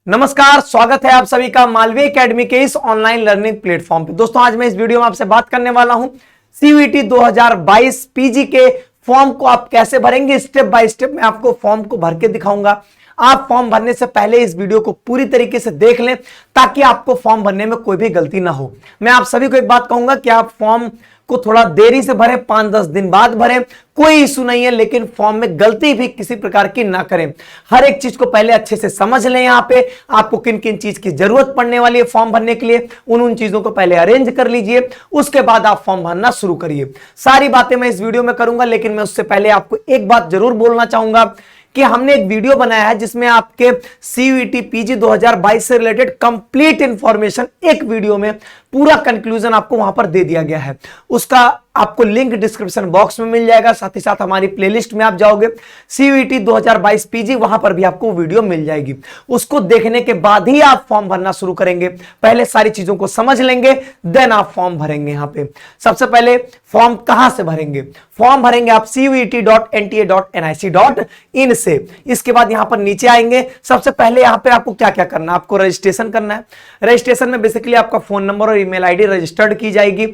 नमस्कार, स्वागत है आप सभी का मालवीय एकेडमी के इस ऑनलाइन लर्निंग प्लेटफॉर्म पे। दोस्तों, आज मैं इस वीडियो में आपसे बात करने वाला हूं सीयूईटी 2022 पीजी के फॉर्म को आप कैसे भरेंगे। स्टेप बाय स्टेप मैं आपको फॉर्म को भर के दिखाऊंगा। आप फॉर्म भरने से पहले इस वीडियो को पूरी तरीके से देख लें ताकि आपको फॉर्म भरने में कोई भी गलती ना हो। मैं आप सभी को एक बात कहूंगा कि आप फॉर्म को थोड़ा देरी से भरें, 5-10 दिन बाद भरें, कोई इशू नहीं है, लेकिन फॉर्म में गलती भी किसी प्रकार की ना करें। हर एक चीज को पहले अच्छे से समझ लें। यहां पे आपको किन किन चीज की जरूरत पड़ने वाली है फॉर्म भरने के लिए, उन चीजों को पहले अरेंज कर लीजिए, उसके बाद आप फॉर्म भरना शुरू करिए। सारी बातें मैं इस वीडियो में करूंगा, लेकिन मैं उससे पहले आपको एक बात जरूर बोलना चाहूंगा कि हमने एक वीडियो बनाया है जिसमें आपके सीयूईटी पीजी 2022 से रिलेटेड कंप्लीट इंफॉर्मेशन एक वीडियो में पूरा कंक्लूजन आपको वहां पर दे दिया गया है। उसका आपको लिंक डिस्क्रिप्शन बॉक्स में मिल जाएगा। साथ ही साथ हमारी प्लेलिस्ट में आप जाओगे सीयूईटी 2022 पीजी, वहां पर भी आपको वीडियो मिल जाएगी। उसको देखने के बाद ही आप फॉर्म भरना शुरू करेंगे। पहले सारी चीजों को समझ लेंगे, देन आप फॉर्म भरेंगे। यहां पे सबसे पहले फॉर्म कहां से भरेंगे? फॉर्म भरेंगे आप cuet.nta.nic.in से। इसके बाद यहां पर नीचे आएंगे। सबसे पहले यहां पे आपको क्या क्या करना है? आपको रजिस्ट्रेशन करना है। रजिस्ट्रेशन में बेसिकली आपका फोन नंबर और ईमेल आईडी रजिस्टर्ड की जाएगी।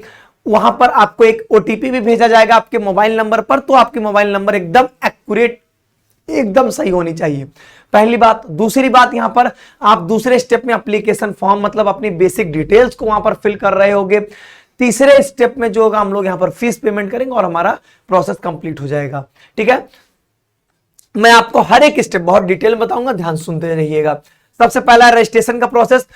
वहां पर आपको एक ओटीपी भी भेजा जाएगा आपके मोबाइल नंबर पर। तो आपकी मोबाइल नंबर एकदम एक्यूरेट, एकदम सही होनी चाहिए, पहली बात। दूसरी बात, यहां पर आप दूसरे स्टेप में एप्लीकेशन फॉर्म मतलब अपनी बेसिक डिटेल्स को वहां पर फिल कर रहे होगे। तीसरे स्टेप में जो होगा, हम लोग यहां पर फीस पेमेंट करेंगे और हमारा प्रोसेस कंप्लीट हो जाएगा। ठीक है, मैं आपको हर एक स्टेप बहुत डिटेल में बताऊंगा, ध्यान सुनते रहिएगा। सबसे पहला रजिस्ट्रेशन का प्रोसेस।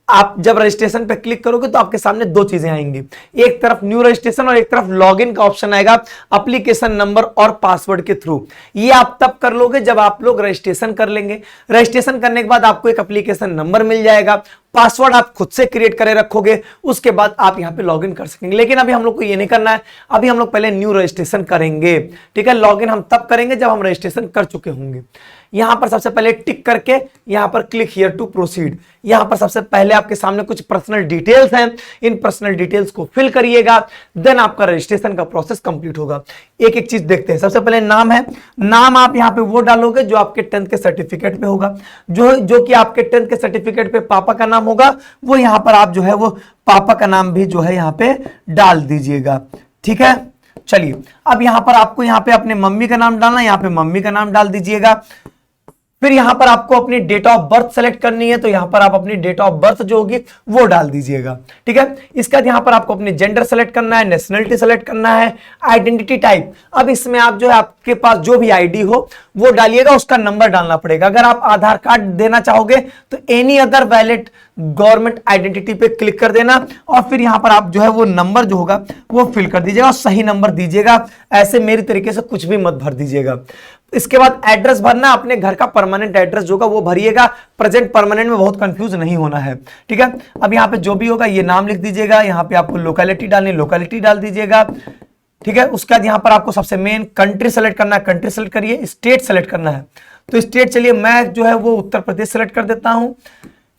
आप जब रजिस्ट्रेशन पे क्लिक करोगे तो आपके सामने दो चीजें आएंगी, एक तरफ न्यू रजिस्ट्रेशन और एक तरफ लॉगिन का ऑप्शन आएगा एप्लीकेशन नंबर और पासवर्ड के थ्रू। ये आप तब कर लोगे जब आप लोग रजिस्ट्रेशन कर लेंगे। रजिस्ट्रेशन करने के बाद आपको एक एप्लीकेशन नंबर मिल जाएगा, पासवर्ड आप खुद से क्रिएट करे रखोगे, उसके बाद आप यहां पे लॉगिन कर सकेंगे। लेकिन अभी हम लोग को ये नहीं करना है, अभी हम लोग पहले न्यू रजिस्ट्रेशन करेंगे। ठीक है, लॉगिन हम तब करेंगे जब हम रजिस्ट्रेशन कर चुके होंगे। यहां पर सबसे पहले टिक करके यहां पर क्लिक हियर टू प्रोसीड। यहां पर सबसे पहले आपके सामने कुछ पर्सनल डिटेल्स हैं, इन पर्सनल डिटेल्स को फिल करिएगा, देन आपका रजिस्ट्रेशन का प्रोसेस कंप्लीट होगा। एक एक चीज देखते हैं। सबसे पहले नाम है। नाम आप यहां पे वो डालोगे जो आपके 10th के सर्टिफिकेट पे होगा। जो कि आपके 10th के सर्टिफिकेट पे पापा का नाम होगा, वो यहां पर आप जो है वो पापा का नाम भी जो है यहां पे डाल दीजिएगा। ठीक है, चलिए अब यहां पर आपको यहां पे अपने मम्मी का नाम डालना है, यहां पे मम्मी का नाम डाल दीजिएगा। फिर यहां पर आपको अपनी डेट ऑफ बर्थ सेलेक्ट करनी है, तो यहां पर आप अपनी डेट ऑफ बर्थ जो होगी वो डाल दीजिएगा। ठीक है, इसके बाद यहां पर आपको अपनी जेंडर सेलेक्ट करना है, नेशनलिटी सेलेक्ट करना है, आइडेंटिटी टाइप। अब इसमें आप जो है आपके पास जो भी आईडी हो वो डालिएगा, उसका नंबर डालना पड़ेगा। अगर आप आधार कार्ड देना चाहोगे तो any other valid government identity पे क्लिक कर देना और फिर यहां पर आप जो है वो नंबर जो होगा वो फिल कर दीजिएगा और सही नंबर दीजिएगा। ऐसे मेरी तरीके से कुछ भी मत भर दीजिएगा। इसके बाद एड्रेस भरना, अपने घर का परमानेंट एड्रेस जो होगा वो भरिएगा। प्रेजेंट परमानेंट में बहुत कंफ्यूज नहीं होना है। ठीक है, अब यहाँ पे जो भी होगा ये नाम लिख दीजिएगा। यहाँ पे आपको लोकेलिटी डालनी, लोकेलिटी डाल दीजिएगा। ठीक है, उसके बाद यहाँ पर आपको सबसे मेन कंट्री सेलेक्ट करना है, कंट्री सेलेक्ट करिए। स्टेट सेलेक्ट करना है तो स्टेट, चलिए मैं जो है वो उत्तर प्रदेश सेलेक्ट कर देता हूं।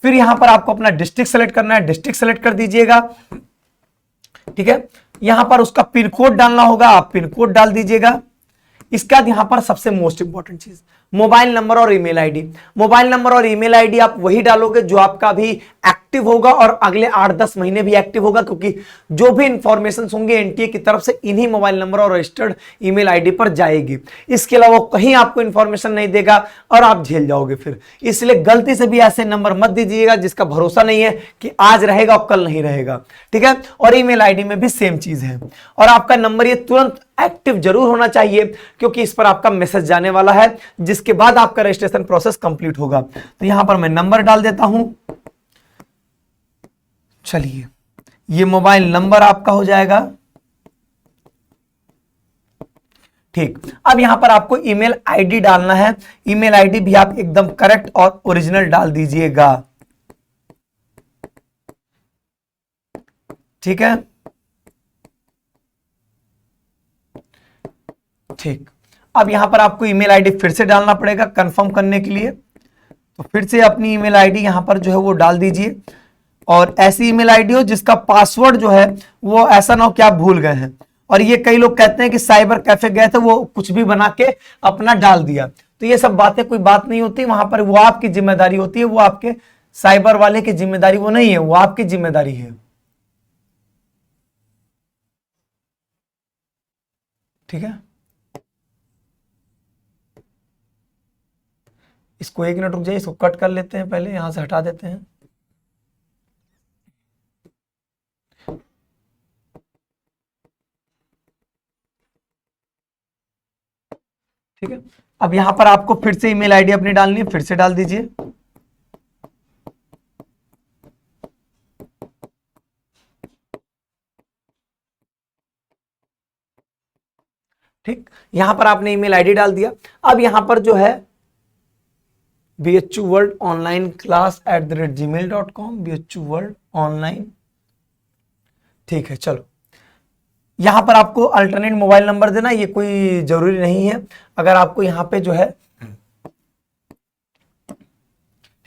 फिर यहां पर आपको अपना डिस्ट्रिक्ट सेलेक्ट करना है, डिस्ट्रिक्ट सेलेक्ट कर दीजिएगा। ठीक है, यहां पर उसका पिन कोड डालना होगा, आप पिन कोड डाल दीजिएगा। इसके बाद यहां पर सबसे मोस्ट इंपॉर्टेंट चीज, मोबाइल नंबर और ईमेल आईडी। मोबाइल नंबर और ईमेल आईडी आप वही डालोगे जो आपका अभी एक्टिव होगा और अगले 8-10 महीने भी एक्टिव होगा, क्योंकि जो भी इंफॉर्मेशन होंगे एनटीए की तरफ से इन्हीं मोबाइल नंबर और रजिस्टर्ड ईमेल आईडी पर जाएगी। इसके अलावा कहीं आपको इंफॉर्मेशन नहीं देगा और आप झेल जाओगे फिर। इसलिए गलती से भी ऐसे नंबर मत दीजिएगा जिसका भरोसा नहीं है कि आज रहेगा और कल नहीं रहेगा। ठीक है, और ईमेल आईडी में भी सेम चीज है। और आपका नंबर ये तुरंत एक्टिव जरूर होना चाहिए, क्योंकि इस पर आपका मैसेज जाने वाला है जिसके बाद आपका रजिस्ट्रेशन प्रोसेस कंप्लीट होगा। तो यहां पर मैं नंबर डाल देता हूं। चलिए, ये मोबाइल नंबर आपका हो जाएगा। ठीक, अब यहां पर आपको ईमेल आईडी डालना है। ईमेल आईडी भी आप एकदम करेक्ट और ओरिजिनल डाल दीजिएगा। ठीक है, ठीक, अब यहां पर आपको ईमेल आईडी फिर से डालना पड़ेगा कंफर्म करने के लिए। तो फिर से अपनी ईमेल आईडी यहां पर जो है वो डाल दीजिए, और ऐसी ईमेल आईडी हो जिसका पासवर्ड जो है वो ऐसा ना हो कि आप भूल गए हैं। और ये कई लोग कहते हैं कि साइबर कैफे गए थे, वो कुछ भी बना के अपना डाल दिया, तो ये सब बातें कोई बात नहीं होती वहां पर, वो आपकी जिम्मेदारी होती है, वो आपके साइबर वाले की जिम्मेदारी वो नहीं है, वो आपकी जिम्मेदारी है। ठीक है, इसको 1 मिनट रुक जाइए, इसको कट कर लेते हैं, पहले यहां से हटा देते हैं। ठीक है, अब यहां पर आपको फिर से ईमेल आईडी अपनी डालनी है, फिर से डाल दीजिए। ठीक, यहां पर आपने ईमेल आईडी डाल दिया। अब यहां पर जो है BHU world online class @gmail.com, BHU world online. ठीक है, चलो यहां पर आपको अल्टरनेट मोबाइल नंबर देना, ये कोई जरूरी नहीं है। अगर आपको यहां पे जो है,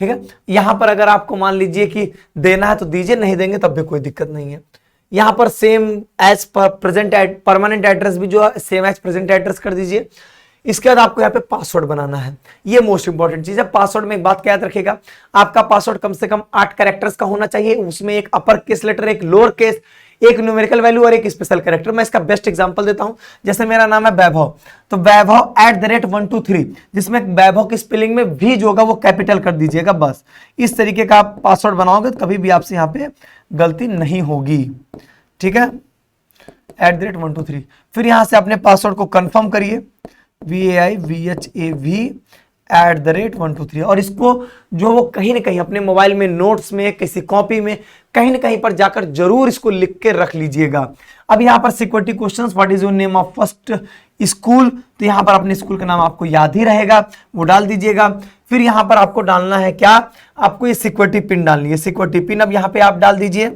ठीक है, यहां पर अगर आपको मान लीजिए कि देना है तो दीजिए, नहीं देंगे तब भी कोई दिक्कत नहीं है। यहां पर same as present permanent address भी जो है सेम एज प्रेजेंट एड्रेस कर दीजिए। इसके बाद आपको यहाँ पे पासवर्ड बनाना है, ये मोस्ट इंपॉर्टेंट चीज है। पासवर्ड में एक बात क्या याद रखिएगा, आपका पासवर्ड कम से कम 8 कैरेक्टर्स का होना चाहिए, उसमें एक अपर केस लेटर, एक लोअर केस, एक न्यूमेरिकल वैल्यू और एक स्पेशल कैरेक्टर। मैं इसका बेस्ट एग्जांपल देता हूं, जैसे मेरा नाम है वैभव, तो वैभव @123, जिसमें वैभव की स्पेलिंग में वी जो होगा वो कैपिटल कर दीजिएगा, बस इस तरीके का आप पासवर्ड बनाओगे तो कभी भी आपसे यहाँ पे गलती नहीं होगी। ठीक है, @123, फिर यहां से अपने पासवर्ड को कंफर्म करिए, VAIVHAV@123, और इसको जो वो कहीं ना कहीं अपने मोबाइल में नोट्स में किसी कॉपी में कहीं ना कहीं पर जाकर जरूर इसको लिख के रख लीजिएगा। अब यहाँ पर security questions, what is your name of first school, तो यहाँ पर अपने स्कूल का नाम आपको याद ही रहेगा, वो डाल दीजिएगा। फिर यहाँ पर आपको डालना है क्या, आपको ये सिक्योरिटी पिन डालनी है, सिक्योरिटी पिन अब यहाँ पे आप डाल दीजिए।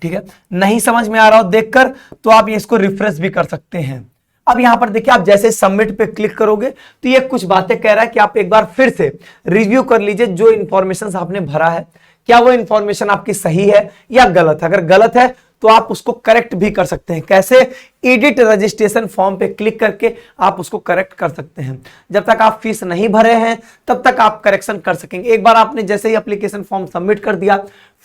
ठीक है, नहीं समझ में आ रहा हो देखकर तो आप इसको रिफ्रेश भी कर सकते हैं। अब यहां पर देखिए, आप जैसे सबमिट पे क्लिक करोगे तो ये कुछ बातें कह रहा है कि आप एक बार फिर से रिव्यू कर लीजिए जो इंफॉर्मेशन आपने भरा है, क्या वो इंफॉर्मेशन आपकी सही है या गलत है। अगर गलत है तो आप उसको करेक्ट भी कर सकते हैं। कैसे, एडिट रजिस्ट्रेशन फॉर्म पे क्लिक करके आप उसको करेक्ट कर सकते हैं। जब तक आप फीस नहीं भरे हैं तब तक आप करेक्शन कर सकेंगे। एक बार आपने जैसे ही एप्लीकेशन फॉर्म सबमिट कर दिया,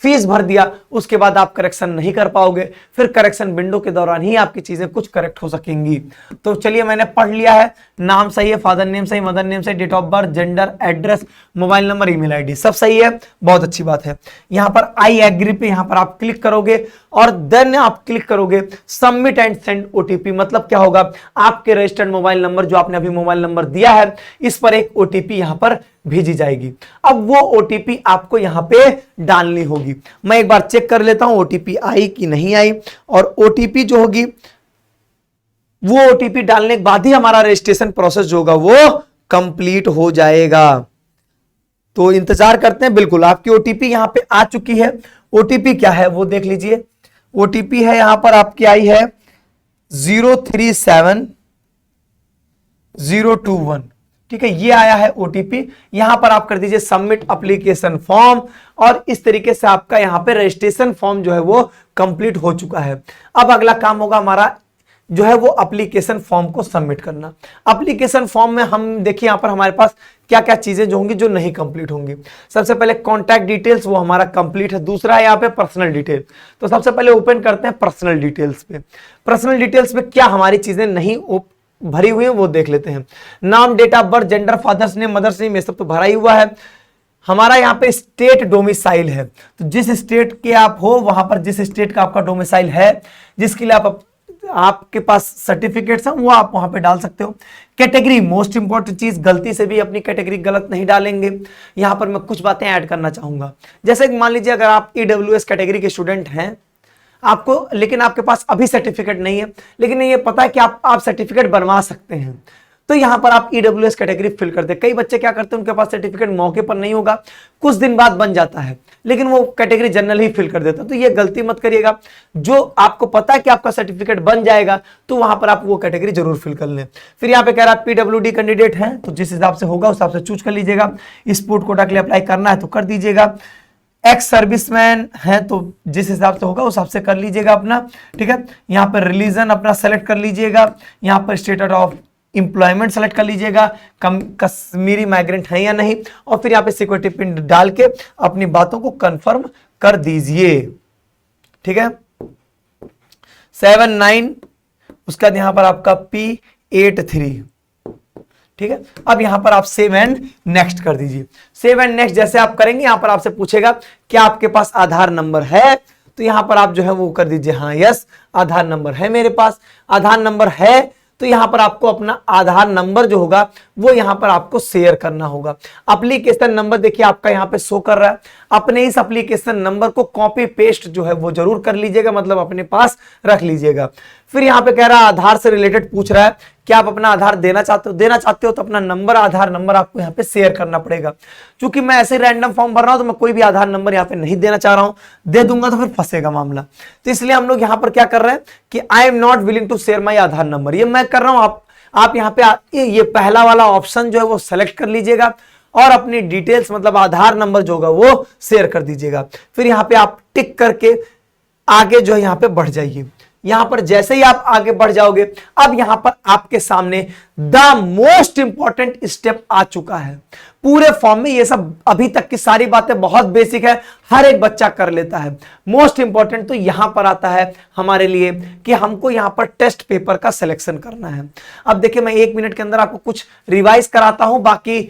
फीस भर दिया, उसके बाद आप करेक्शन नहीं कर पाओगे, फिर करेक्शन विंडो के दौरान ही आपकी चीजें कुछ करेक्ट हो सकेंगी। तो चलिए, मैंने पढ़ लिया है, नाम सही है, फादर नेम सही, मदर नेम सही, date of birth, gender, address, mobile number, email ID सब सही है, बहुत अच्छी बात है। यहां पर आई एग्री पे यहां पर आप क्लिक करोगे और देन आप क्लिक करोगे सबमिट एंड सेंड ओटीपी। मतलब क्या होगा, आपके रजिस्टर्ड मोबाइल नंबर जो आपने अभी मोबाइल नंबर दिया है, इस पर एक ओटीपी यहां पर भेजी जाएगी। अब वो ओटीपी आपको यहां पे डालनी होगी। मैं एक बार चेक कर लेता हूं ओटीपी आई कि नहीं आई, और ओटीपी जो होगी वो ओटीपी डालने के बाद ही हमारा रजिस्ट्रेशन प्रोसेस जो होगा वो कंप्लीट हो जाएगा। तो इंतजार करते हैं। बिल्कुल, आपकी ओटीपी यहां पे आ चुकी है। ओटीपी क्या है वो देख लीजिए। ओटीपी है यहां पर आपकी आई है 037021। ठीक है, ये आया है ओटीपी। यहां पर आप कर दीजिए सबमिट एप्लीकेशन फॉर्म, और इस तरीके से आपका यहां पे रजिस्ट्रेशन फॉर्म जो है वो कंप्लीट हो चुका है। अब अगला काम होगा हमारा जो है वो एप्लीकेशन फॉर्म को सबमिट करना। एप्लीकेशन फॉर्म में हम देखिए यहां पर हमारे पास क्या क्या चीजें जो होंगी जो नहीं कंप्लीट होंगी। सबसे पहले कॉन्टैक्ट डिटेल्स वो हमारा कंप्लीट है। दूसरा है यहाँ पे पर्सनल डिटेल। तो सबसे पहले ओपन करते हैं पर्सनल डिटेल्स पे। पर्सनल डिटेल्स पे क्या हमारी चीजें नहीं भरी हुई है वो देख लेते हैं। नाम, date of birth, gender, father's name, mother's name, ये सब तो भरा ही हुआ है। हमारा यहाँ पे स्टेट डोमिसाइल है, तो जिस स्टेट के आप हो वहां पर जिस स्टेट का आपका डोमिसाइल है, जिसके लिए आपके पास सर्टिफिकेट्स हैं वो आप वहां पे डाल सकते हो। कैटेगरी मोस्ट इंपॉर्टेंट चीज, गलती से भी अपनी कैटेगरी गलत नहीं डालेंगे। यहां पर मैं कुछ बातें ऐड करना चाहूंगा। जैसे मान लीजिए अगर आप ईडब्ल्यूएस कैटेगरी के स्टूडेंट हैं आपको, लेकिन आपके पास अभी सर्टिफिकेट नहीं है, लेकिन ये पता है कि आप सर्टिफिकेट बनवा सकते हैं, तो यहां पर आप ईडब्ल्यूएस कैटेगरी फिल कर दे। कई बच्चे क्या करते हैं, उनके पास सर्टिफिकेट मौके पर नहीं होगा, कुछ दिन बाद बन जाता है, लेकिन वो कैटेगरी जनरल ही फिल कर देता है। तो ये गलती मत करिएगा। जो आपको पता है कि आपका सर्टिफिकेट बन जाएगा तो वहां पर आप वो कैटेगरी जरूर फिल कर लें। फिर यहाँ पे कह रहा है पीडब्ल्यूडी कैंडिडेट है, तो जिस हिसाब से होगा उस हिसाब से चूज कर लीजिएगा। स्पोर्ट कोटा के लिए अप्लाई करना है तो कर दीजिएगा। एक्स सर्विसमैन है तो जिस हिसाब से होगा उस हिसाब से कर लीजिएगा अपना। ठीक है, यहाँ पर रिलीजन अपना सेलेक्ट कर लीजिएगा। यहाँ पर स्टेटस ऑफ इंप्लॉयमेंट सेलेक्ट कर लीजिएगा, कश्मीरी माइग्रेंट है या नहीं, और फिर यहाँ पे सिक्योरिटी पिन डाल के अपनी बातों को कंफर्म कर दीजिए। ठीक है, 79, उसके बाद यहां पर आपका P83। ठीक है, अब यहां पर आप सेव एंड नेक्स्ट कर दीजिए। सेव एंड नेक्स्ट जैसे आप करेंगे, यहां पर आपसे पूछेगा क्या आपके पास आधार नंबर है, तो यहां पर आप जो है वो कर दीजिए हाँ यस आधार नंबर है मेरे पास। आधार नंबर है तो यहां पर आपको अपना आधार नंबर जो होगा वो यहां पर आपको शेयर करना होगा। एप्लीकेशन नंबर देखिए आपका यहां पे शो कर रहा है, अपने इस एप्लीकेशन नंबर को कॉपी पेस्ट जो है वो जरूर कर लीजिएगा, मतलब अपने पास रख लीजिएगा। फिर यहां पे कह रहा है आधार से रिलेटेड पूछ रहा है क्या आप अपना आधार देना चाहते हो तो अपना नंबर, आधार नंबर आपको यहाँ पे शेयर करना पड़ेगा। क्योंकि मैं ऐसे रैंडम फॉर्म भर रहा हूं तो मैं कोई भी आधार नंबर यहाँ पे नहीं देना चाह रहा हूं, दे दूंगा तो फिर फंसेगा मामला। तो इसलिए हम लोग यहाँ पर क्या कर रहे हैं कि I am not willing to share my Aadhaar number, ये मैं कर रहा हूं। आप यहाँ पे ये पहला वाला ऑप्शन जो है वो सेलेक्ट कर लीजिएगा और अपनी डिटेल्स मतलब आधार नंबर जो होगा वो शेयर कर दीजिएगा। फिर यहाँ पे आप टिक करके आगे जो है यहाँ पे बढ़ जाइए। यहां पर जैसे ही आप आगे बढ़ जाओगे, अब यहां पर आपके सामने द मोस्ट इंपॉर्टेंट स्टेप आ चुका है। पूरे फॉर्म में ये सब अभी तक की सारी बातें बहुत बेसिक है, हर एक बच्चा कर लेता है। मोस्ट इंपॉर्टेंट तो यहां पर आता है हमारे लिए कि हमको यहां पर टेस्ट पेपर का सिलेक्शन करना है। अब देखिए मैं 1 मिनट के अंदर आपको कुछ रिवाइज कराता हूं, बाकी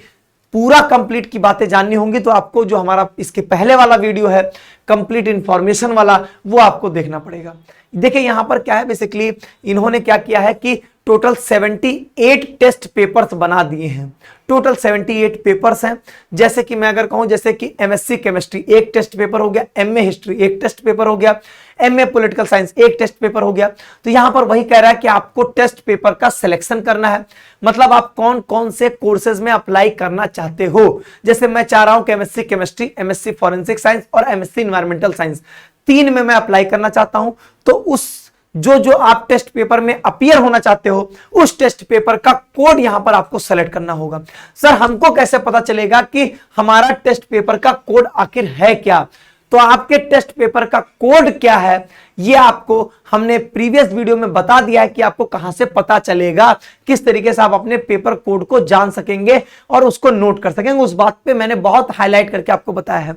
पूरा कंप्लीट की बातें जाननी होंगी तो आपको जो हमारा इसके पहले वाला वीडियो है कंप्लीट इंफॉर्मेशन वाला वो आपको देखना पड़ेगा। देखिए यहां पर क्या है, बेसिकली इन्होंने क्या किया है कि टोटल 78 टेस्ट पेपर्स बना दिए हैं। टोटल 78 पेपर्स हैं। जैसे कि मैं अगर कहूं जैसे कि एमएससी केमिस्ट्री एक टेस्ट पेपर हो गया, एमए हिस्ट्री एक टेस्ट पेपर हो गया, एमए पॉलिटिकल साइंस एक टेस्ट पेपर हो गया। तो यहां पर वही कह रहा है कि आपको टेस्ट पेपर का सिलेक्शन करना है, मतलब आप कौन कौन से कोर्सेज में अप्लाई करना चाहते हो। जैसे मैं चाह रहा हूं कि MSc chemistry, MSc forensic science और एमएससी इन्वायरमेंटल साइंस 3 में मैं अप्लाई करना चाहता हूं। तो उस जो आप टेस्ट पेपर में अपीयर होना चाहते हो उस टेस्ट पेपर का कोड यहां पर आपको सेलेक्ट करना होगा। सर हमको कैसे पता चलेगा कि हमारा टेस्ट पेपर का कोड आखिर है क्या? तो आपके टेस्ट पेपर का कोड क्या है ये आपको हमने प्रीवियस वीडियो में बता दिया है कि आपको कहां से पता चलेगा, किस तरीके से आप अपने पेपर कोड को जान सकेंगे और उसको नोट कर सकेंगे। उस बात पे मैंने बहुत हाईलाइट करके आपको बताया है।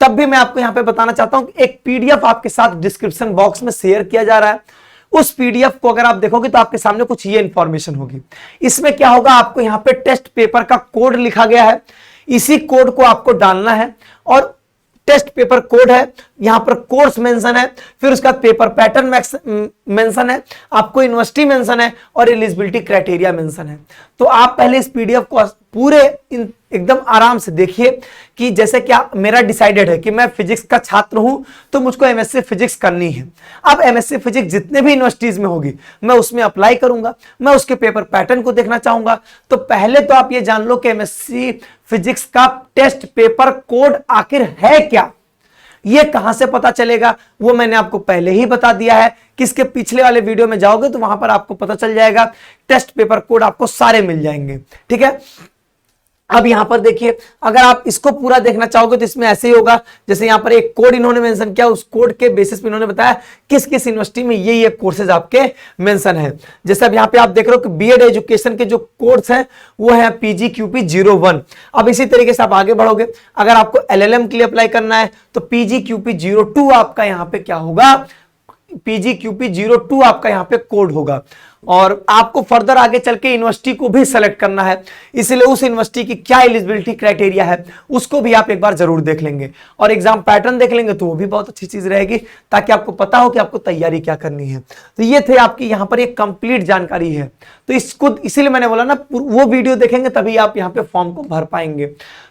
तब भी मैं आपको यहां पे बताना चाहता हूं कि एक पीडीएफ आपके साथ डिस्क्रिप्शन बॉक्स में शेयर किया जा रहा है। उस पीडीएफ को अगर आप देखोगे तो आपके सामने कुछ ये इंफॉर्मेशन होगी। इसमें क्या होगा, आपको यहां पे टेस्ट पेपर का कोड लिखा गया है, इसी कोड को आपको डालना है और टेस्ट पेपर कोड है, यहां पर कोर्स मेंशन है, फिर उसका पेपर पैटर्न मेंशन है, आपको यूनिवर्सिटी मेंशन है और एलिजिबिलिटी क्राइटेरिया मेंशन है। तो आप पहले इस पीडीएफ को पूरे एकदम आराम से देखिए कि जैसे क्या मेरा डिसाइडेड है कि मैं फिजिक्स का छात्र हूं तो मुझको एमएससी फिजिक्स करनी है। अब एमएससी फिजिक्स जितने भी यूनिवर्सिटीज में होगी मैं उसमें अप्लाई करूंगा, मैं उसके पेपर पैटर्न को देखना चाहूंगा। तो पहले तो आप ये जान लो कि एमएससी फिजिक्स का टेस्ट पेपर कोड आखिर है क्या, ये कहां से पता चलेगा वो मैंने आपको पहले ही बता दिया है। किसके पिछले वाले वीडियो में जाओगे तो वहां पर आपको पता चल जाएगा, टेस्ट पेपर कोड आपको सारे मिल जाएंगे। ठीक है, अब यहां पर देखिए अगर आप इसको पूरा देखना चाहोगे तो इसमें ऐसे ही होगा, जैसे यहां पर एक कोड इन्होंने मेंशन किया, उस कोड के बेसिस पे इन्होंने बताया किस किस यूनिवर्सिटी में ये कोर्सेज आपके मेंशन है। जैसे अब यहां पे आप देख रहे हो कि बीएड एजुकेशन के जो कोर्स हैं वो है PGQP01। अब इसी तरीके से आप आगे बढ़ोगे, अगर आपको LLM के लिए अप्लाई करना है तो PGQP02 आपका यहां पे क्या होगा, PGQP02 आपका यहां पे कोड होगा। और आपको फर्दर आगे चल के यूनिवर्सिटी को भी सेलेक्ट करना है, इसलिए उस यूनिवर्सिटी की क्या एलिजिबिलिटी क्राइटेरिया है उसको भी आप एक बार जरूर देख लेंगे और एग्जाम पैटर्न देख लेंगे तो वो भी बहुत अच्छी चीज रहेगी, ताकि आपको पता हो कि आपको तैयारी क्या करनी है। तो ये थे आपकी यहाँ पर एक कंप्लीट जानकारी है। तो इसको इसीलिए मैंने बोला ना वो वीडियो देखेंगे तभी आप यहाँ पे फॉर्म को भर पाएंगे।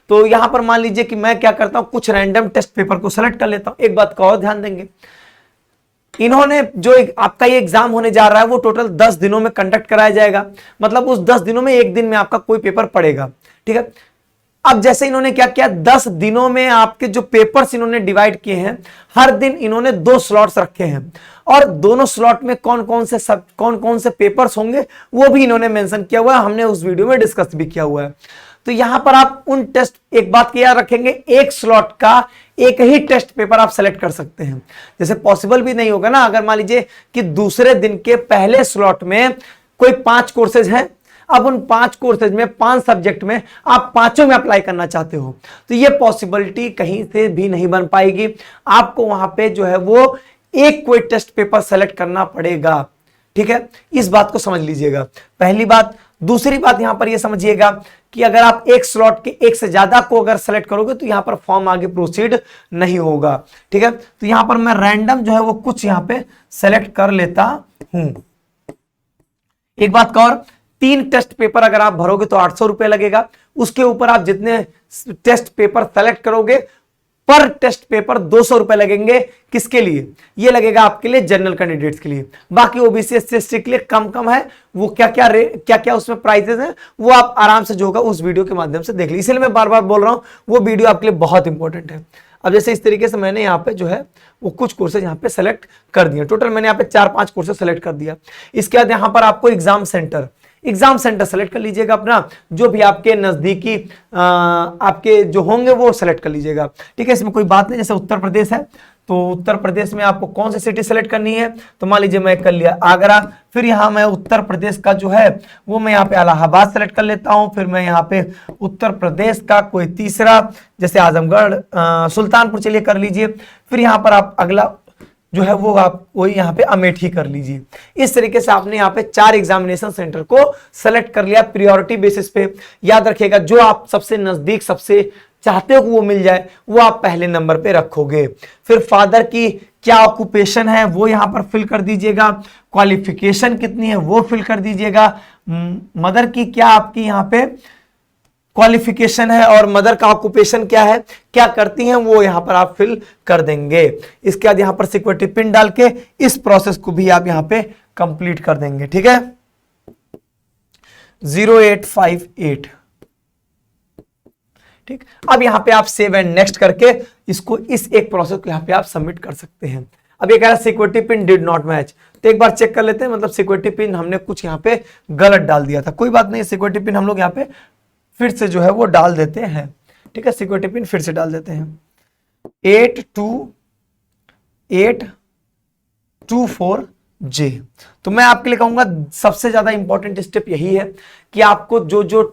तो यहां पर मान लीजिए कि मैं क्या करता हूं, कुछ रैंडम टेस्ट पेपर को सेलेक्ट कर लेता हूं। एक बात का और ध्यान देंगे, इन्होंने जो आपका ये एग्जाम होने जा रहा है वो टोटल 10 दिनों में कंडक्ट कराया जाएगा, मतलब उस 10 दिनों में एक दिन में आपका कोई पेपर पड़ेगा। ठीक है, अब जैसे इन्होंने क्या किया, 10 दिनों में आपके जो पेपर्स इन्होंने डिवाइड किए हैं, हर दिन इन्होंने 2 स्लॉट्स रखे हैं और दोनों स्लॉट में कौन कौन से पेपर्स होंगे वो भी इन्होंने मेंशन किया हुआ है, हमने उस वीडियो में डिस्कस भी किया हुआ है। तो यहां पर आप उन टेस्ट, एक बात क्या रखेंगे, एक स्लॉट का एक ही टेस्ट पेपर आप सेलेक्ट कर सकते हैं। जैसे पॉसिबल भी नहीं होगा ना, अगर मान लीजिए कि दूसरे दिन के पहले स्लॉट में कोई 5 कोर्सेज हैं अब उन 5 कोर्सेज में 5 सब्जेक्ट में आप पांचों में अप्लाई करना चाहते हो तो ये पॉसिबिलिटी कहीं से भी नहीं बन पाएगी। आपको वहां पे जो है वो एक कोई टेस्ट पेपर सेलेक्ट करना पड़ेगा। ठीक है, इस बात को समझ लीजिएगा, पहली बात। दूसरी बात यहां पर यह समझिएगा कि अगर आप एक स्लॉट के एक से ज्यादा को अगर सेलेक्ट करोगे तो यहां पर फॉर्म आगे प्रोसीड नहीं होगा। ठीक है, तो यहां पर मैं रैंडम जो है वो कुछ यहां पे सेलेक्ट कर लेता हूं। एक बात का और, 3 टेस्ट पेपर अगर आप भरोगे तो 800 रुपए लगेगा। उसके ऊपर आप जितने टेस्ट पेपर सेलेक्ट करोगे पर टेस्ट पेपर 200 रुपए लगेंगे। किसके लिए? ये लगेगा आपके लिए जनरल कैंडिडेट्स के लिए। बाकी ओबीसी एससी के लिए कम है। वो क्या क्या उसमें प्राइजेस हैं वो आप आराम से जो होगा उस वीडियो के माध्यम से देख लीजिए। इसलिए मैं बार बार बोल रहा हूं वो वीडियो आपके लिए बहुत इंपॉर्टेंट है। अब जैसे इस तरीके से मैंने यहाँ पे जो है वो कुछ कोर्सेज यहाँ पे सेलेक्ट कर दिए। टोटल मैंने यहाँ पे 4-5 कोर्सेज सेलेक्ट कर दिया। इसके बाद यहाँ पर आपको एग्जाम सेंटर सेलेक्ट कर लीजिएगा अपना, जो भी आपके नजदीकी आपके जो होंगे वो सेलेक्ट कर लीजिएगा। ठीक है, इसमें कोई बात नहीं। जैसे उत्तर प्रदेश है तो उत्तर प्रदेश में आपको कौन सी सिटी सेलेक्ट करनी है, तो मान लीजिए मैं कर लिया आगरा। फिर यहाँ मैं उत्तर प्रदेश का जो है वो मैं यहाँ पे इलाहाबाद सेलेक्ट कर लेता हूँ। फिर मैं यहाँ पे उत्तर प्रदेश का कोई तीसरा, जैसे आजमगढ़, सुल्तानपुर चलिए कर लीजिए। फिर यहाँ पर आप अगला जो है वो आप वही यहाँ पे अमेठी कर लीजिए। इस तरीके से आपने यहाँ पे 4 एग्जामिनेशन सेंटर को सेलेक्ट कर लिया प्रायोरिटी बेसिस पे। याद रखिएगा जो आप सबसे नजदीक सबसे चाहते हो कि वो मिल जाए वो आप पहले नंबर पे रखोगे। फिर फादर की क्या ऑक्यूपेशन है वो यहाँ पर फिल कर दीजिएगा। क्वालिफिकेशन कितनी है वो फिल कर दीजिएगा। मदर की क्या आपकी यहाँ पे क्वालिफिकेशन है और मदर का ऑक्यूपेशन क्या है, क्या करती हैं, वो यहां पर आप फिल कर देंगे। इसके बाद यहां पर सिक्योरिटी पिन डाल के इस प्रोसेस को भी आप यहां पे कंप्लीट कर देंगे। ठीक है, 0858। ठीक, अब यहां पे आप सेव एंड नेक्स्ट करके इसको इस एक प्रोसेस को यहां पे आप सबमिट कर सकते हैं। अब ये कह रहा है security pin did not match, तो एक बार चेक कर लेते हैं। मतलब सिक्योरिटी पिन हमने कुछ यहां पे गलत डाल दिया था, कोई बात नहीं। सिक्योरिटी पिन हम लोग यहां पे फिर से जो है वो डाल देते हैं। ठीक है, सिक्योरिटी पिन फिर से डाल देते हैं 82824J। तो मैं आपके लिए कहूंगा सबसे ज्यादा इंपॉर्टेंट स्टेप यही है कि आपको जो जो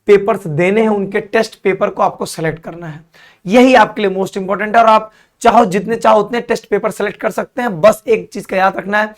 पेपर्स देने हैं उनके टेस्ट पेपर को आपको सेलेक्ट करना है। यही आपके लिए मोस्ट इंपॉर्टेंट है। और आप चाहो जितने चाहो उतने टेस्ट पेपर सेलेक्ट कर सकते हैं। बस एक चीज का याद रखना है,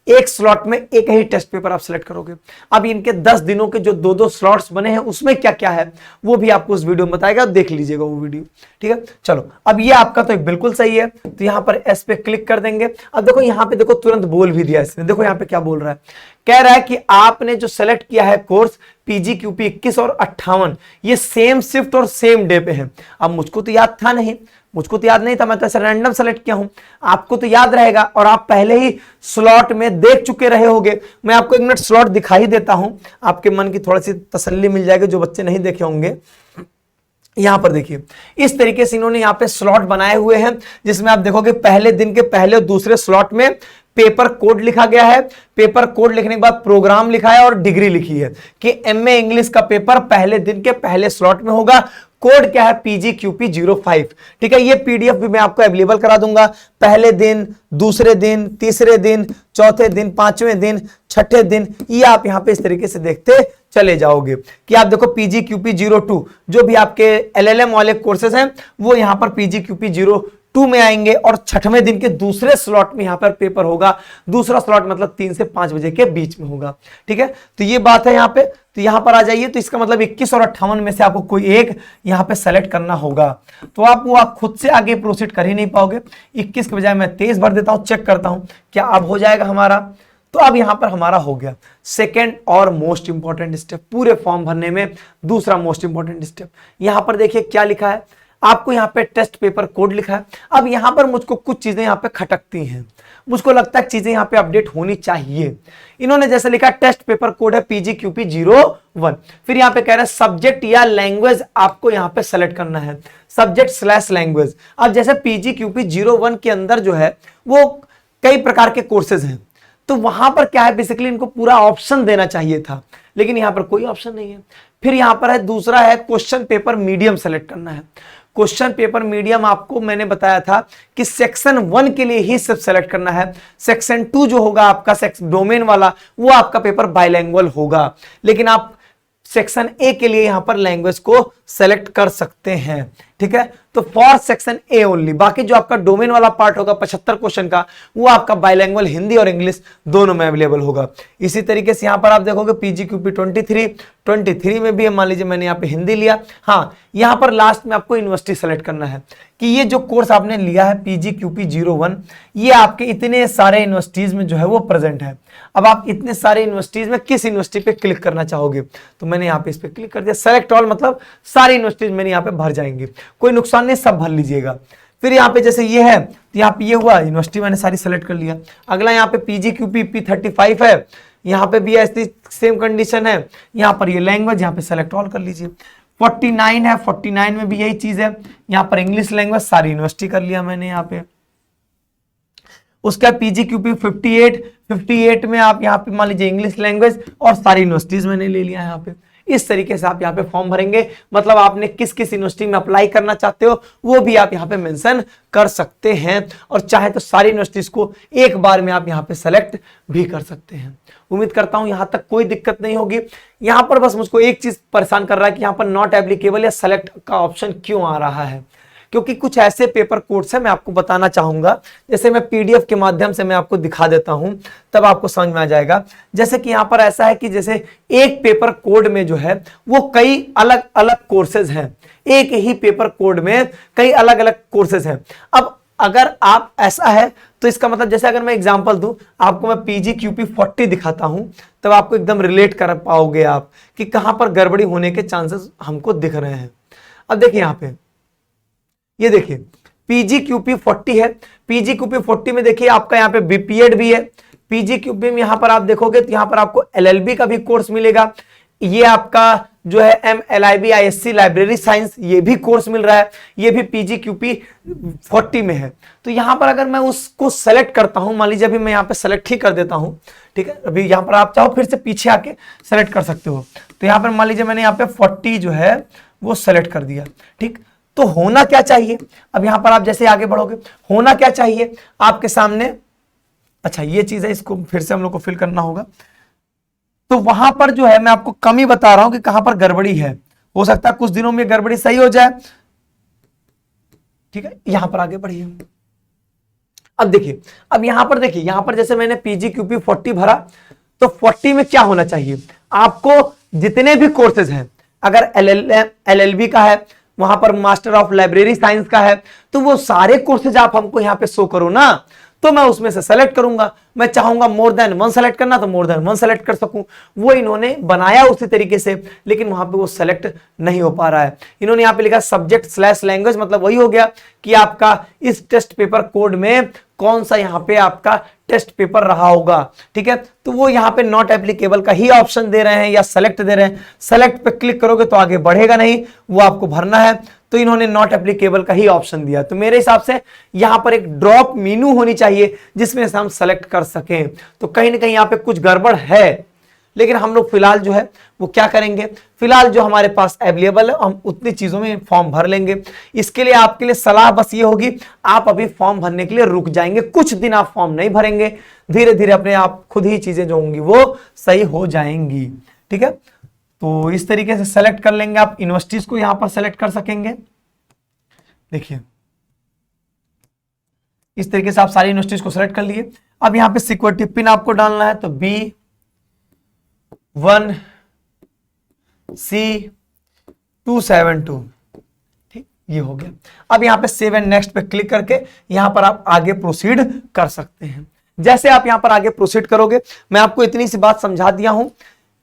एक स्लॉट में एक ही टेस्ट पेपर आप सेलेक्ट करोगे। अब इनके 10 दिनों के जो 2-2 स्लॉट्स बने हैं उसमें क्या क्या है वो भी आपको उस वीडियो में बताएगा, देख लीजिएगा वो वीडियो। ठीक है, चलो अब ये आपका तो बिल्कुल सही है। तो यहां पर एस पे क्लिक कर देंगे। अब देखो यहां पे देखो तुरंत बोल भी दिया इसने। देखो यहां पे क्या बोल रहा है, कह रहा है कि आपने जो सेलेक्ट किया है कोर्स PGQP 21 और 58 ये सेम शिफ्ट और सेम डे पे है। अब मुझको तो याद था नहीं, मैं तो ऐसे रैंडम सेलेक्ट किया हूं। आपको तो याद रहेगा और आप पहले ही स्लॉट में देख चुके रहे होंगे। मैं आपको 1 मिनट स्लॉट दिखाई देता हूं, आपके मन की थोड़ी सी तसल्ली मिल जाएगी जो बच्चे नहीं देखे होंगे। यहां पर देखिए इस तरीके से इन्होंने यहां पे स्लॉट बनाए हुए हैं, जिसमें आप देखोगे पहले दिन के पहले और दूसरे स्लॉट में पेपर कोड लिखा गया है। पेपर कोड लिखने के बाद प्रोग्राम लिखा है और डिग्री लिखी है कि MA इंग्लिश का पेपर पहले दिन के पहले स्लॉट में होगा। कोड क्या है PGQP 05। ठीक है, ये PDF भी मैं आपको अवेलेबल करा दूंगा। पहले दिन, दूसरे दिन, तीसरे दिन, चौथे दिन, 5वें दिन, छठे दिन, ये आप यहां पे इस तरीके से देखते चले जाओगे कि आप देखो PGQP 02 जो भी आपके LLM वाले कोर्सेज हैं वो यहां पर PGQP 02 में आएंगे और 6वें दिन के दूसरे स्लॉट में यहां पर पेपर होगा। दूसरा स्लॉट मतलब 3 से 5 बजे के बीच में होगा। ठीक है, तो ये बात है यहां पे। तो यहां पर आ जाइए, तो इसका मतलब 21 और 58 में से आपको कोई एक यहां पे सेलेक्ट करना होगा। तो आप खुद से आगे प्रोसीड कर ही नहीं पाओगे। 21 के बजाय मैं 23 भर देता हूं, चेक करता हूं क्या अब हो जाएगा हमारा। तो अब यहां पर हमारा हो गया। सेकेंड और मोस्ट इंपॉर्टेंट स्टेप पूरे फॉर्म भरने में, दूसरा मोस्ट इंपॉर्टेंट स्टेप, यहां पर देखिए क्या लिखा है आपको। यहां पे टेस्ट पेपर कोड लिखा है। अब यहां पर मुझको कुछ चीजें यहां पे खटकती हैं, मुझको लगता है चीजें यहां पे अपडेट होनी चाहिए। इन्होंने जैसे लिखा टेस्ट पेपर कोड है PGQP 01। फिर यहां पे कह रहा है सब्जेक्ट या लैंग्वेज आपको यहां पे सेलेक्ट करना है, सब्जेक्ट/लैंग्वेज। अब जैसे PGQP 01 के अंदर जो है वो कई प्रकार के कोर्सेज हैं, तो वहां पर क्या है बेसिकली इनको पूरा ऑप्शन देना चाहिए था, लेकिन यहां पर कोई ऑप्शन नहीं है। फिर यहां पर है दूसरा है क्वेश्चन पेपर मीडियम सेलेक्ट करना है। क्वेश्चन पेपर मीडियम आपको मैंने बताया था कि सेक्शन 1 के लिए ही सिर्फ सेलेक्ट करना है। सेक्शन 2 जो होगा आपका डोमेन वाला वो आपका पेपर बाइलैंग्वेज होगा। लेकिन आप सेक्शन ए के लिए यहां पर लैंग्वेज को सेलेक्ट कर सकते हैं। ठीक है, तो फॉर सेक्शन ए ओनली, बाकी जो आपका डोमेन वाला पार्ट होगा 75 क्वेश्चन का, वो आपका बाइलैंग्वेज हिंदी और इंग्लिश दोनों में अवेलेबल होगा। इसी तरीके से यहां पर आप देखोगे PGQP 23 में भी मान लीजिए मैंने यहाँ पे हिंदी लिया। हाँ, यहां पर लास्ट में आपको यूनिवर्सिटी सेलेक्ट करना है कि ये जो कोर्स आपने लिया है PGQP 01, ये आपके इतने सारे यूनिवर्सिटीज में जो है वो प्रेजेंट है। अब आप इतने सारे यूनिवर्सिटीज में किस यूनिवर्सिटी पे क्लिक करना चाहोगे, तो मैंने यहाँ पे इस पे क्लिक कर दिया। सेलेक्ट ऑल मतलब सारी यूनिवर्सिटीज मेरे यहाँ पे भर जाएंगे, कोई नुकसान नहीं, सब भर लीजिएगा। फिर यहाँ पे जैसे ये है तो यहाँ पे ये हुआ यूनिवर्सिटी मैंने सारी सेलेक्ट कर लिया। अगला यहाँ पे PGQP P35 है, यहाँ पे भी ऐसी सेम कंडीशन है। यहाँ पर ये लैंग्वेज यहाँ पे सेलेक्ट ऑल कर लीजिए। 49 है, 49 में भी यही चीज है। यहाँ पर इंग्लिश लैंग्वेज सारी यूनिवर्सिटी कर लिया मैंने यहाँ पे। उसका PGQP 58 में आप यहाँ पे मान लीजिए इंग्लिश लैंग्वेज और सारी यूनिवर्सिटीज मैंने ले लिया यहाँ पे। इस तरीके से आप यहाँ पे फॉर्म भरेंगे, मतलब आपने किस किस यूनिवर्सिटी में अप्लाई करना चाहते हो वो भी आप यहाँ पे मेंशन कर सकते हैं, और चाहे तो सारी यूनिवर्सिटीज को एक बार में आप यहाँ पे सेलेक्ट भी कर सकते हैं। उम्मीद करता हूं यहां तक कोई दिक्कत नहीं होगी। यहां पर बस मुझको एक चीज परेशान कर रहा है कि यहां पर नॉट एप्लीकेबल या सेलेक्ट का ऑप्शन क्यों आ रहा है, क्योंकि कुछ ऐसे पेपर कोड्स है मैं आपको बताना चाहूंगा, जैसे मैं PDF के माध्यम से मैं आपको दिखा देता हूं, तब आपको समझ में आ जाएगा। जैसे कि यहां पर ऐसा है कि जैसे एक पेपर कोड में जो है वो कई अलग अलग कोर्सेज हैं, एक ही पेपर कोड में कई अलग अलग कोर्सेज हैं। अब अगर आप ऐसा है तो इसका मतलब, जैसे अगर मैं एग्जांपल दूं आपको, मैं PGQP 40 दिखाता हूं, तब आपको एकदम रिलेट कर पाओगे आप कि कहां पर गड़बड़ी होने के चांसेस हमको दिख रहे हैं। अब देखिए यहां पे, ये देखिए PGQP 40 है। PGQP 40 में देखिए आपका यहाँ पे BPED भी है। PGQP में यहां पर आप देखोगे तो यहां पर आपको LLB का भी कोर्स मिलेगा। ये आपका जो है MLIB ISC लाइब्रेरी साइंस, ये भी कोर्स मिल रहा है, ये भी PGQP 40 में है। तो यहां पर अगर मैं उसको सेलेक्ट करता हूं, मान लीजिए अभी मैं यहां पे सेलेक्ट ही कर देता हूं, ठीक है, अभी यहां पर आप चाहो फिर से पीछे आके सेलेक्ट कर सकते हो। तो यहां पर मान लीजिए मैंने यहां पे 40 जो है वो सेलेक्ट कर दिया। ठीक, तो होना क्या चाहिए, अब यहां पर आप जैसे आगे बढ़ोगे होना क्या चाहिए आपके सामने, अच्छा ये चीज है, इसको फिर से हम लोग को फिल करना होगा। तो वहां पर जो है मैं आपको कमी बता रहा हूं कि कहां पर गड़बड़ी है, हो सकता है कुछ दिनों में गड़बड़ी सही हो जाए। ठीक है, यहां पर आगे बढ़िए। अब देखिए, अब यहां पर देखिए, यहां पर जैसे मैंने PGQP 40 भरा, तो 40 में क्या होना चाहिए, आपको जितने भी कोर्सेज हैं, अगर LLB का है, वहां पर मास्टर ऑफ लाइब्रेरी साइंस का है, तो वो सारे कोर्सेज आप हमको यहां पे शो करो ना, तो मैं उसमें से सेलेक्ट करूंगा। मैं चाहूंगा मोर देन वन सेलेक्ट करना, तो मोर देन वन सेलेक्ट कर सकूं। वो इन्होंने बनाया उसी तरीके से, लेकिन वहां पे वो सेलेक्ट नहीं हो पा रहा है। इन्होंने यहां पे लिखा सब्जेक्ट स्लैश लैंग्वेज, मतलब वही हो गया कि आपका इस टेस्ट पेपर कोड में कौन सा यहां पे आपका टेस्ट पेपर रहा होगा। ठीक है, तो वो यहां पे नॉट एप्लीकेबल का ही ऑप्शन दे रहे हैं या सेलेक्ट दे रहे हैं। सेलेक्ट पे क्लिक करोगे तो आगे बढ़ेगा नहीं, वो आपको भरना है, तो इन्होंने नॉट एप्लीकेबल का ही ऑप्शन दिया। तो मेरे हिसाब से यहां पर एक ड्रॉप मेनू होनी चाहिए जिसमें से हम सेलेक्ट कर सकें। तो कहीं ना कहीं यहां पे कुछ गड़बड़ है, लेकिन हम लोग फिलहाल जो है वो क्या करेंगे, फिलहाल जो हमारे पास अवेलेबल है हम उतनी चीजों में फॉर्म भर लेंगे। इसके लिए आपके लिए सलाह बस ये होगी, आप अभी फॉर्म भरने के लिए रुक जाएंगे, कुछ दिन आप फॉर्म नहीं भरेंगे, धीरे धीरे अपने आप खुद ही चीजें जो होंगी वो सही हो जाएंगी। ठीक है, तो इस तरीके से सेलेक्ट कर लेंगे आप, यूनिवर्सिटीज को यहां पर सेलेक्ट कर सकेंगे। देखिए इस तरीके से आप सारी यूनिवर्सिटीज को सेलेक्ट कर लिए। अब यहां पे सिक्योरिटी पिन आपको डालना है, तो B1C272, ठीक, ये हो गया। अब यहां पे सेव एंड नेक्स्ट पे क्लिक करके यहां पर आप आगे प्रोसीड कर सकते हैं। जैसे आप यहां पर आगे प्रोसीड करोगे, मैं आपको इतनी सी बात समझा दिया हूं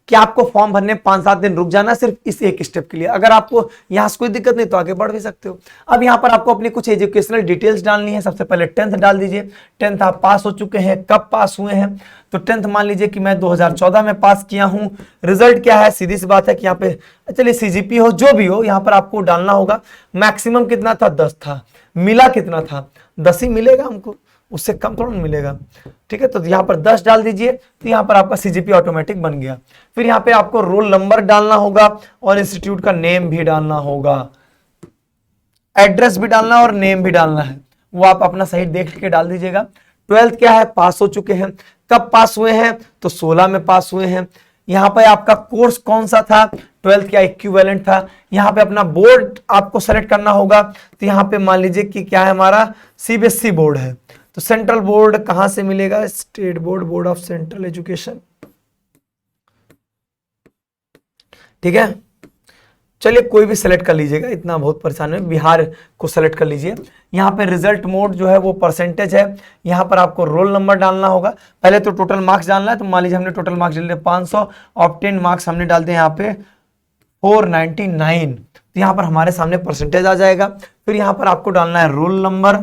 कि आपको फॉर्म भरने 5-7 दिन रुक जाना, सिर्फ इस एक स्टेप के लिए। अगर आपको यहां से कोई दिक्कत नहीं तो आगे बढ़ भी सकते हो। अब यहां पर आपको अपनी कुछ एजुकेशनल डिटेल्स डालनी है। सबसे पहले 10th डाल दीजिए, 10th आप पास हो चुके हैं, कब पास हुए हैं, तो 10th मान लीजिए कि मैं 2014 में पास किया हूं। रिजल्ट क्या है, सीधी सी बात है कि यहाँ पे चलिए CGP हो, जो भी हो, यहाँ पर आपको डालना होगा। मैक्सिमम कितना था, 10 था, मिला कितना था, 10 ही मिलेगा हमको, उससे कम थोड़ा नहीं मिलेगा। ठीक है, तो यहाँ पर 10 डाल दीजिए, तो यहाँ पर आपका CGP ऑटोमेटिक बन गया। फिर यहाँ पे आपको रोल नंबर डालना होगा और इंस्टीट्यूट का नेम भी डालना होगा, एड्रेस भी डालना और नेम भी डालना है, वो आप अपना सही देख के डाल दीजिएगा। 12th क्या है, पास हो चुके हैं, कब पास हुए हैं, तो 16 में पास हुए हैं। यहाँ पे आपका कोर्स कौन सा था, 12th का इक्विवेलेंट था। यहाँ पे अपना बोर्ड आपको सेलेक्ट करना होगा, तो यहाँ पे मान लीजिए कि क्या है, हमारा सीबीएसई बोर्ड है। तो सेंट्रल बोर्ड कहां से मिलेगा, state board, board of central education, ठीक है। चलिए कोई भी सेलेक्ट कर लीजिएगा, इतना बहुत परेशान है, बिहार को सेलेक्ट कर लीजिए। यहाँ पे रिजल्ट मोड जो है वो परसेंटेज है। यहाँ पर आपको रोल नंबर डालना होगा, पहले तो टोटल मार्क्स डालना है। तो मान लीजिए हमने टोटल मार्क्स डाल दिए 500, ऑब्टेन मार्क्स हमने डाल दिए यहाँ पे 499। तो यहाँ पर हमारे सामने परसेंटेज आ जाएगा। फिर यहाँ पर आपको डालना है रोल नंबर,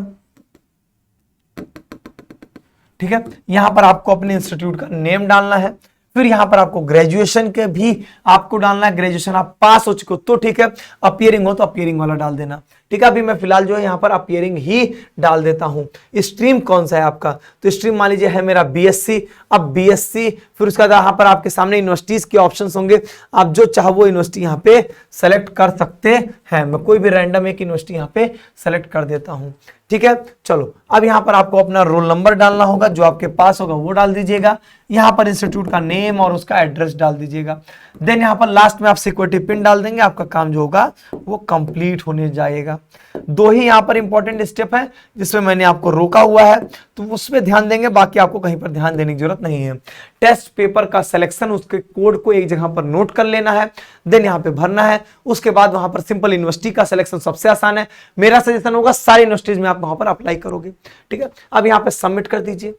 ठीक है। यहाँ पर आपको अपने इंस्टीट्यूट का नेम डालना है। फिर यहाँ पर आपको ग्रेजुएशन के भी आपको डालना है, ग्रेजुएशन आप पास हो चुके हो तो ठीक है, अपीयरिंग हो तो अपीयरिंग वाला डाल देना, ठीक है। अभी मैं फिलहाल जो है यहाँ पर अपीयरिंग ही डाल देता हूँ। स्ट्रीम कौन सा है आपका, तो स्ट्रीम मान लीजिए है मेरा बीएससी। अब बीएससी, फिर उसके बाद यहाँ पर आपके सामने यूनिवर्सिटीज के ऑप्शंस होंगे, आप जो चाहो वो यूनिवर्सिटी यहाँ पे सेलेक्ट कर सकते हैं। मैं कोई भी रैंडम एक यूनिवर्सिटी यहाँ पे सेलेक्ट कर देता हूँ, ठीक है। चलो अब यहाँ पर आपको अपना रोल नंबर डालना होगा, जो आपके पास होगा वो डाल दीजिएगा। यहाँ पर इंस्टीट्यूट का नेम और उसका एड्रेस डाल दीजिएगा। देन यहाँ पर लास्ट में आप सिक्योरिटी पिन डाल देंगे, आपका काम जो होगा वो कंप्लीट होने जाएगा। दो ही यहाँ पर इंपॉर्टेंट स्टेप है जिसमें मैंने आपको रोका हुआ है, तो उसमें ध्यान देंगे, बाकी आपको कहीं पर ध्यान देने की जरूरत नहीं है। टेस्ट पेपर का सिलेक्शन, उसके कोड को एक जगह पर नोट कर लेना है, देन यहाँ पे भरना है। उसके बाद वहां पर सिंपल यूनिवर्सिटी का सिलेक्शन सबसे आसान है। मेरा सजेशन होगा सारी यूनिवर्सिटीज में आप वहां पर अप्लाई करोगे, ठीक है। अब यहाँ पे सबमिट कर दीजिए।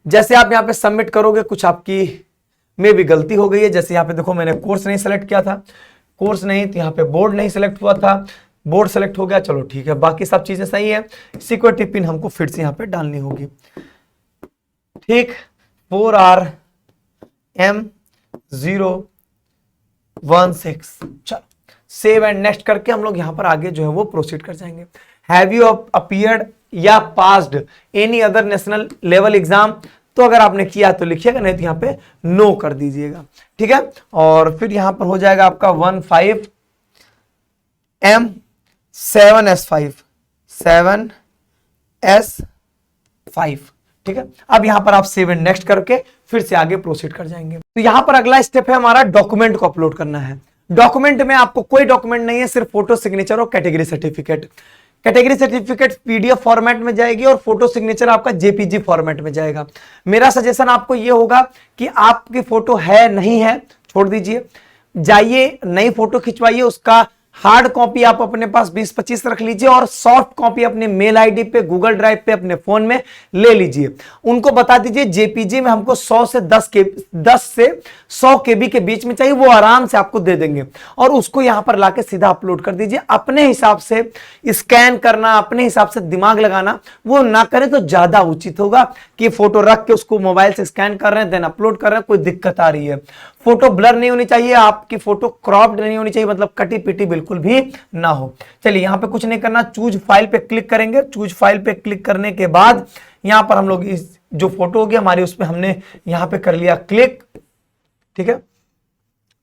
जैसे आप यहाँ पे सबमिट करोगे, कुछ आपकी में भी गलती हो गई है। जैसे यहाँ पे देखो, मैंने कोर्स नहीं सेलेक्ट किया था, कोर्स नहीं, तो यहाँ पे बोर्ड नहीं सेलेक्ट हुआ था, बोर्ड सेलेक्ट हो गया, चलो ठीक है, बाकी सब चीजें सही है। सिक्योरिटी पिन हमको फिर से यहाँ पे डालनी होगी, ठीक। 4RM016। चलो सेव एंड नेक्स्ट करके हम लोग यहाँ पर आगे जो है वो प्रोसीड कर जाएंगे। हैव यू अपीयर्ड या passed any other national level exam, तो अगर आपने किया तो लिखिएगा, नहीं तो यहाँ पे नो कर दीजिएगा, ठीक है। और फिर यहाँ पर हो जाएगा आपका 15M7S5, 7S5, ठीक है। अब यहाँ पर आप सेव एंड नेक्स्ट करके फिर से आगे प्रोसीड कर जाएंगे। तो यहाँ पर अगला स्टेप है हमारा डॉक्यूमेंट को अपलोड करना है। डॉक्यूमेंट में आपको कोई डॉक्यूमेंट नहीं है, सिर्फ फोटो, सिग्नेचर और category certificate. Category certificate PDF format में जाएगी और फोटो सिग्नेचर आपका जेपीजी फॉर्मेट में जाएगा। मेरा सजेशन आपको यह होगा कि आपकी फोटो है नहीं है छोड़ दीजिए, जाइए नई फोटो खिंचवाइए, उसका हार्ड कॉपी आप अपने पास 20-25 रख लीजिए और सॉफ्ट कॉपी अपने मेल आईडी पे, गूगल ड्राइव पे, अपने फोन में ले लीजिए। उनको बता दीजिए जेपीजी में हमको 10 से 100 केबी के बीच में चाहिए, वो आराम से आपको दे देंगे। और उसको यहां पर लाके सीधा अपलोड कर दीजिए। अपने हिसाब से स्कैन करना, अपने हिसाब से दिमाग लगाना वो ना करें तो ज्यादा उचित होगा कि फोटो रख के उसको मोबाइल से स्कैन कर रहे हैं देन अपलोड कर रहे हैं, कोई दिक्कत आ रही है। फोटो ब्लर नहीं होनी चाहिए, आपकी फोटो क्रॉप्ड नहीं होनी चाहिए, मतलब कटी पिटी बिल्कुल भी ना हो। चलिए यहां पे कुछ नहीं करना, चूज फाइल पे क्लिक करेंगे। चूज फाइल पे क्लिक करने के बाद यहां पर हम लोग इस जो फोटो होगी हमारी उस पे हमने यहां पे कर लिया क्लिक, ठीक है।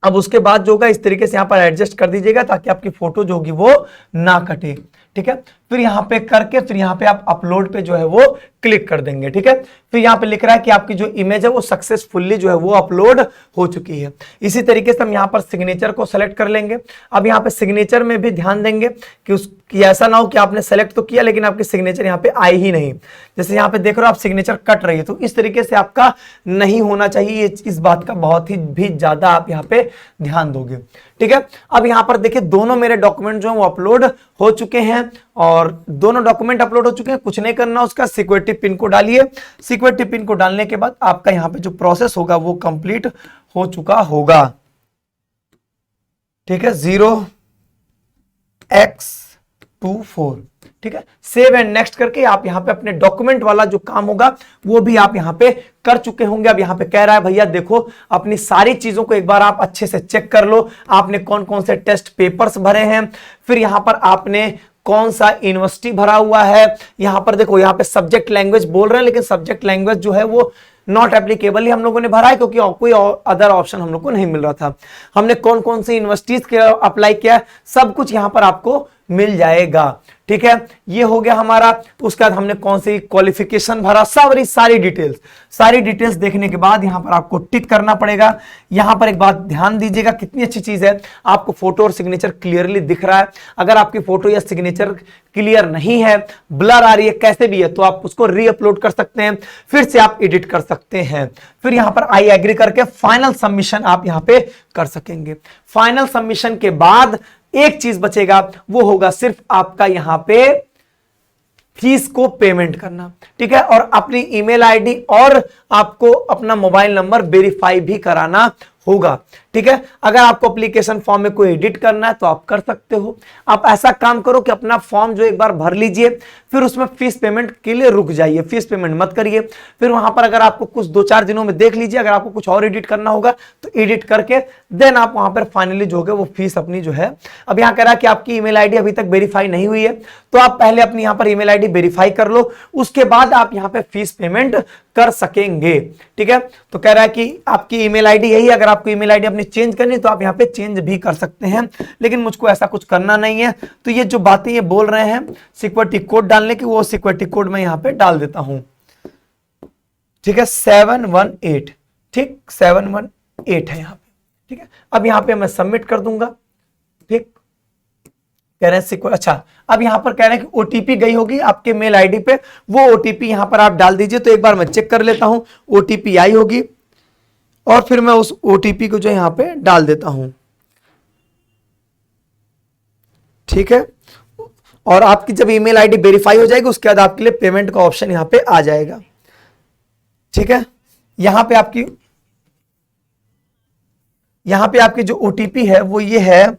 अब उसके बाद जो होगा इस तरीके से यहां पर एडजस्ट कर दीजिएगा ताकि आपकी फोटो जो होगी वो ना कटे, ठीक है। फिर यहां पे करके फिर यहां पे आप अपलोड पे जो है वो क्लिक कर देंगे, ठीक है। फिर यहां पे लिख रहा है कि आपकी जो इमेज है वो सक्सेसफुली जो है वो अपलोड हो चुकी है। इसी तरीके से हम यहां पर सिग्नेचर को सेलेक्ट कर लेंगे। अब यहां पे सिग्नेचर में भी ध्यान देंगे कि ऐसा ना हो कि आपने सेलेक्ट तो किया लेकिन आपकी सिग्नेचर यहां पे आई ही नहीं। जैसे यहां पे देख रहे हो आप सिग्नेचर कट रही है, तो इस तरीके से आपका नहीं होना चाहिए। इस बात का बहुत ही भी ज्यादा आप यहां पे ध्यान दोगे, ठीक है। अब यहां पर देखिए दोनों मेरे डॉक्यूमेंट जो है वो अपलोड हो चुके हैं और दोनों डॉक्यूमेंट अपलोड हो चुके हैं। कुछ नहीं करना, उसका सिक्योरिटी पिन को डालिए। सिक्योरिटी पिन को डालने के बाद आपका यहां पे जो प्रोसेस होगा वो कंप्लीट हो चुका होगा, ठीक है। 0x24, ठीक है। सेव एंड नेक्स्ट करके आप यहां पे अपने डॉक्यूमेंट वाला जो काम होगा वो भी आप यहां पे कर चुके होंगे। अब यहां पे कह रहा है भैया देखो अपनी सारी चीजों को एक बार आप अच्छे से चेक कर लो, आपने कौन कौन से टेस्ट पेपर्स भरे हैं, फिर यहां पर आपने कौन सा यूनिवर्सिटी भरा हुआ है। यहां पर देखो यहां पे सब्जेक्ट लैंग्वेज बोल रहे हैं लेकिन सब्जेक्ट लैंग्वेज जो है वो नॉट एप्लीकेबल ही हम लोगों ने भरा है क्योंकि कोई अदर ऑप्शन हम लोग को नहीं मिल रहा था। हमने कौन कौन सी यूनिवर्सिटीज के अप्लाई किया, सब कुछ यहां पर आपको मिल जाएगा। ठीक है, ये हो गया हमारा। उसके बाद हमने कौन सी क्वालिफिकेशन भरा, सारी डिटेल्स देखने के बाद यहां पर आपको टिक करना पड़ेगा। यहां पर एक बात ध्यान दीजिएगा, कितनी अच्छी चीज है, आपको फोटो और सिग्नेचर क्लियरली दिख रहा है। अगर आपकी फोटो या सिग्नेचर क्लियर नहीं है, ब्लर आ रही है, कैसे भी है, तो आप उसको रीअपलोड कर सकते हैं, फिर से आप एडिट कर सकते हैं। फिर यहां पर आई एग्री करके फाइनल सबमिशन आप यहां पे कर सकेंगे। फाइनल सबमिशन के बाद एक चीज बचेगा, वो होगा सिर्फ आपका यहां पे फीस को पेमेंट करना। ठीक है, और अपनी ईमेल आईडी और आपको अपना मोबाइल नंबर वेरीफाई भी कराना होगा। ठीक है, अगर आपको एप्लीकेशन फॉर्म में कोई एडिट करना है तो आप कर सकते हो। आप ऐसा काम करो कि अपना फॉर्म जो एक बार भर लीजिए, फिर उसमें फीस पेमेंट के लिए रुक जाइए, फीस पेमेंट मत करिए। फिर वहां पर अगर आपको कुछ 2-4 दिनों में देख लीजिए, अगर आपको कुछ और एडिट करना होगा तो एडिट करके देन आप वहां पर फाइनली जो है वो फीस अपनी जो है, अब यहां कह रहा है कि आपकी ईमेल आईडी अभी तक वेरीफाई नहीं हुई है, तो आप पहले अपनी यहां पर ईमेल आईडी वेरीफाई कर लो, उसके बाद आप यहां पे फीस पेमेंट कर सकेंगे। ठीक है, तो कह रहा है कि आपकी ईमेल आईडी यही है, अगर आपको ईमेल आईडी अपनी चेंज करनी तो आप यहां पे चेंज भी कर सकते हैं, लेकिन मुझको ऐसा कुछ करना नहीं है। तो ये जो बातें ये बोल रहे हैं सिक्योरिटी कोड डालने की, वो सिक्योरिटी कोड मैं यहां पे डाल देता हूं। ठीक है, 718, ठीक 718 है यहां पे। ठीक है, अब यहां पे मैं सबमिट कर दूंगा। ठीक, कह रहे हैं अच्छा, अब यहां पर कह रहे हैं कि ओटीपी गई होगी आपके मेल आईडी पे, वो ओटीपी यहां पर आप डाल दीजिए। तो एक बार मैं चेक कर लेता हूं, ओटीपी आई होगी और फिर मैं उस ओटीपी को जो यहां पे डाल देता हूं। ठीक है, और आपकी जब ईमेल आईडी वेरीफाई हो जाएगी उसके बाद आपके लिए पेमेंट का ऑप्शन यहां पे आ जाएगा। ठीक है, यहां पे आपकी जो ओटीपी है वो ये है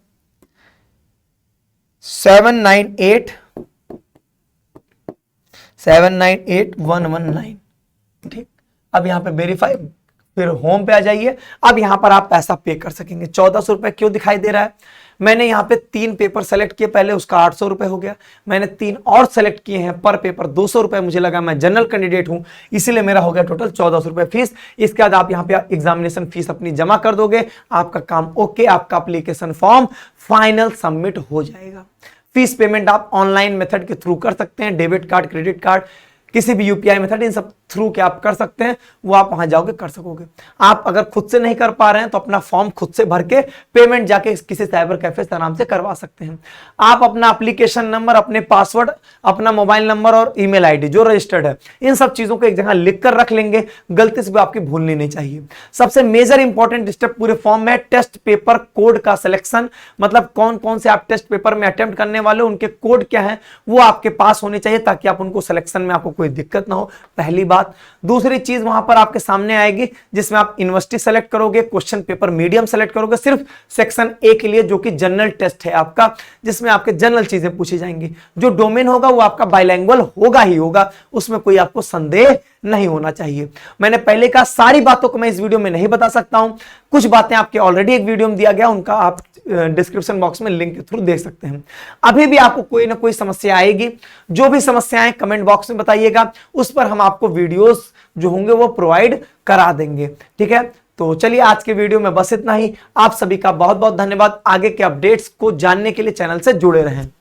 798,119। ठीक, अब यहां पे वेरीफाई, फिर होम पे आ जाइए। अब यहां पर आप पैसा पे कर सकेंगे। 1400 रुपए क्यों दिखाई दे रहा है, मैंने यहां पे 3 पेपर सेलेक्ट किए, पहले उसका 800 रुपए हो गया, मैंने 3 और सेलेक्ट किए हैं, पर पेपर 200 रुपए मुझे लगा, मैं जनरल कैंडिडेट हूं इसीलिए मेरा हो गया टोटल 1400 रुपए फीस। इसके बाद आप यहां पे एग्जामिनेशन फीस अपनी जमा कर दोगे, आपका काम ओके, आपका एप्लीकेशन फॉर्म फाइनल सबमिट हो जाएगा। फीस पेमेंट आप ऑनलाइन मेथड के थ्रू कर सकते हैं, डेबिट कार्ड, क्रेडिट कार्ड, किसी भी यूपीआई मेथड, इन सब थ्रू के आप कर सकते हैं, वो आप वहां जाओगे कर सकोगे। आप अगर खुद से नहीं कर पा रहे हैं तो अपना फॉर्म खुद से भर के पेमेंट जाके किसी साइबर कैफे से आराम से करवा सकते हैं। आप अपना एप्लीकेशन नंबर, अपने पासवर्ड, अपना मोबाइल नंबर और ईमेल आईडी जो रजिस्टर्ड है, इन सब चीजों को एक जगह लिख कर रख लेंगे, गलती से भी आपकी भूलनी नहीं चाहिए। सबसे मेजर इंपॉर्टेंट स्टेप पूरे फॉर्म में टेस्ट पेपर कोड का सिलेक्शन, मतलब कौन कौन से आप टेस्ट पेपर में अटेम्प्ट करने वाले, उनके कोड क्या है वो आपके पास होने चाहिए ताकि आप उनको सिलेक्शन में आपको कोई दिक्कत ना हो, पहली बात। दूसरी चीज वहां पर आपके सामने आएगी जिसमें आप यूनिवर्सिटी सेलेक्ट करोगे, क्वेश्चन पेपर मीडियम सेलेक्ट करोगे, सिर्फ सेक्शन ए के लिए जो कि जनरल टेस्ट है आपका, जिसमें आपके जनरल चीजें पूछी जाएंगी। जो डोमेन होगा वो आपका बाइलैंग्वेज होगा ही होगा, उसमें कोई आपको संदेह नहीं होना चाहिए। मैंने पहले कहा सारी बातों को मैं इस वीडियो में नहीं बता सकता हूं, कुछ बातें आपके ऑलरेडी एक वीडियो में दिया गया, उनका आप डिस्क्रिप्शन बॉक्स में लिंक के थ्रू देख सकते हैं। अभी भी आपको कोई ना कोई समस्या आएगी, जो भी समस्याएं कमेंट बॉक्स में बताइएगा, उस पर हम आपको वीडियोस जो होंगे वो प्रोवाइड करा देंगे। ठीक है, तो चलिए आज के वीडियो में बस इतना ही। आप सभी का बहुत बहुत धन्यवाद। आगे के अपडेट्स को जानने के लिए चैनल से जुड़े रहें।